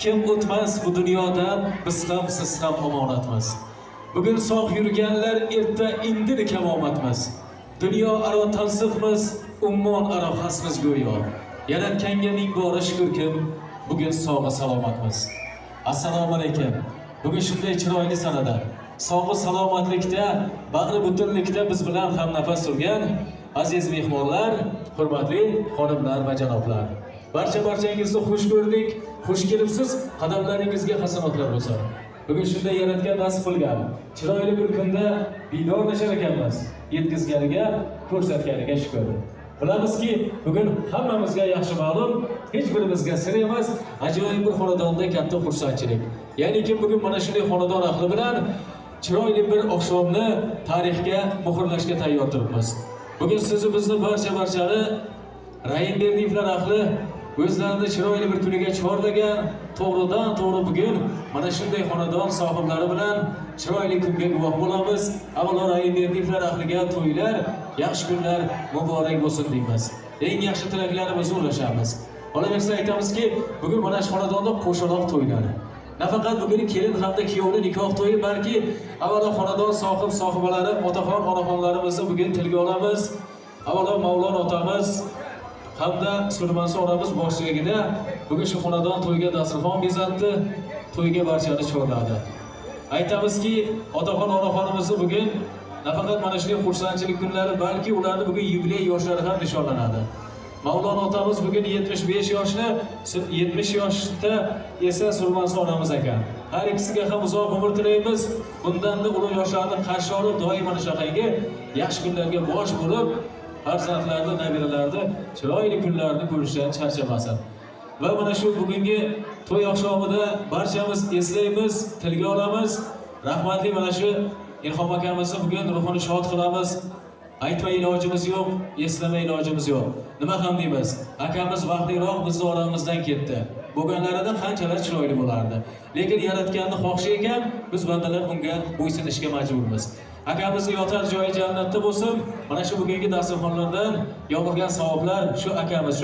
kim o'tmas bu dunyodan, biz ham siz ham omonatmiz. Bugun sog' yurganlar erta indini kamomatmiz. Dunyo aro talsiqmiz, ummon aro hasmiz go'yo. Yaratganga ming bora shukrkim, bugun sog'i salomatmiz. Assalomu alaykum. Bugun shunday chiroyli sanada, sog'i salomatlikda, bag'ri butunlikda biz bilan ham nafas turgan aziz mehmonlar, hurmatli xonimlar va janoblar. Barchangizni xush ko'rdik, xush kelibsiz, qadamlaringizga hasanotlar bo'lsin. Bugun shunday yaratgan nasib qilgan, chiroyli bir kunda bidorlashar ekanmiz. Yetkazganiga, ko'rsatganiga shukr. Bilamizki, bugun hammamizga yaxshi ma'lum, hech birimizga sir emas, ajoyib bir xonadonda katta xursandchilik. Ya'niki bugun mana shunday xonadon ahli bilan chiroyli bir oqshomni tarixga muhrlashga tayyor turibmiz. Bugun sizni bizni barchani Raim Berdiyevlar ahli o'zlarini chiroyli bir kuniga chorlagan, to'g'ridan-to'g'ri bugun mana shunday xonadon sohiblari bilan chiroyli kunga guvoh bo'lamiz. Avvalo Raim Berdiyevlar ahliga to'ylar, yaxshi kunlar muborak bo'lsin deymiz. Eng yaxshi tilaklarimizni ulashamiz. Qolaversa aytamizki, bugun mana shu xonadonda qo'shaloq to'ylari. Nafaqat bugun kelin hamda kuyovni nikoh to'yi, balki avvalo xonadon sohibalari, otaxon, onaxonlarimizni bugun tilga olamiz. Avvalo Mavlon otamiz hamda Surmansi onamiz boshchiligida bugun shu xonadon to'yga dasturxon bezatdi, to'yga barchani chorladi. Aytamizki, otaxon, onaxonimizni bugun nafaqat mana shunday xursandchilik kunlari, balki ularning bugun yubiley yoshlari ham nishonlanadi. Mavlon otamiz bugun 75 yoshda, 70 yoshda esa Surmansi onamiz ekan. Har ikkisiga ham uzoq umr tilaymiz. Bundan-da ulug' yoshlarni qarshi olib, doim mana shunaqangi yaxshi kunlarga bosh bo'lib, farzandlarni, nabiralarni chiroyli kunlarni ko'rishdan charchamasin. Va mana shu bugungi to'y oqshomida barchamiz eslaymiz, tilga olamiz. Rahmatli mana shu Ilhom akamizni bugun ruhini shod qilamiz. Aytma ilojimiz yo'q, eslama ilojimiz yo'q. Nima ham deymiz? Akamiz vaqtliroq bizni oramizdan ketdi. Bo'lganlarida qanchalar chiroyli bo'lardi. Lekin yaratganning xohishi ekan, biz bandalar bunga bo'ysunishga majburmiz. Akamizni yotar joyi jannatda bo'lsin. Mana shu bugungi dasturxonlardan yog'ilgan savoblar shu akamiz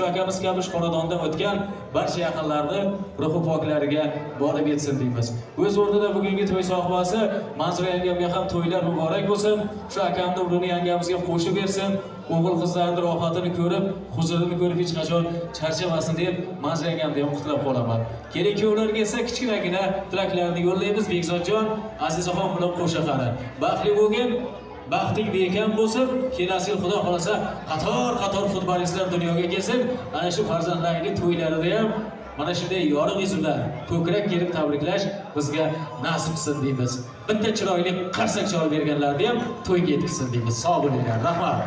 kabi xonadondan o'tgan barcha yaqinlarni ruhi poklariga borib yetsin deymiz. O'z o'rnida bugungi to'y sohibasi Manzura yangamga ham to'ylar muborak bo'lsin. Shu akamni umrini yangamizga qo'shib bersin. O'g'il qizlarning rohatini ko'rib, huzurini ko'rib hech qachon charchamasin deb Manzura yangamni ham qutlab qolaman. Kerak ularga esa kichkinagina tilaklarni yo'llaymiz. Bekzodjon, Azizaxon bilan qo'sha qara. Baxtli bo'lgin, baxting bekam bo'lsin. Kelasi yil Xudo xolasa qator futbolistlar dunyoga kelsin. Ana shu farzandlarning to'ylarida ham mana shunday yorug' yuzlar, ko'krak kelib tabriklash bizga nasib qilsin deymiz. Bitta chiroyli qarsak chalib berganlarni ham to'yga yetkazsin deymiz. Sog' bo'linglar. Rahmat.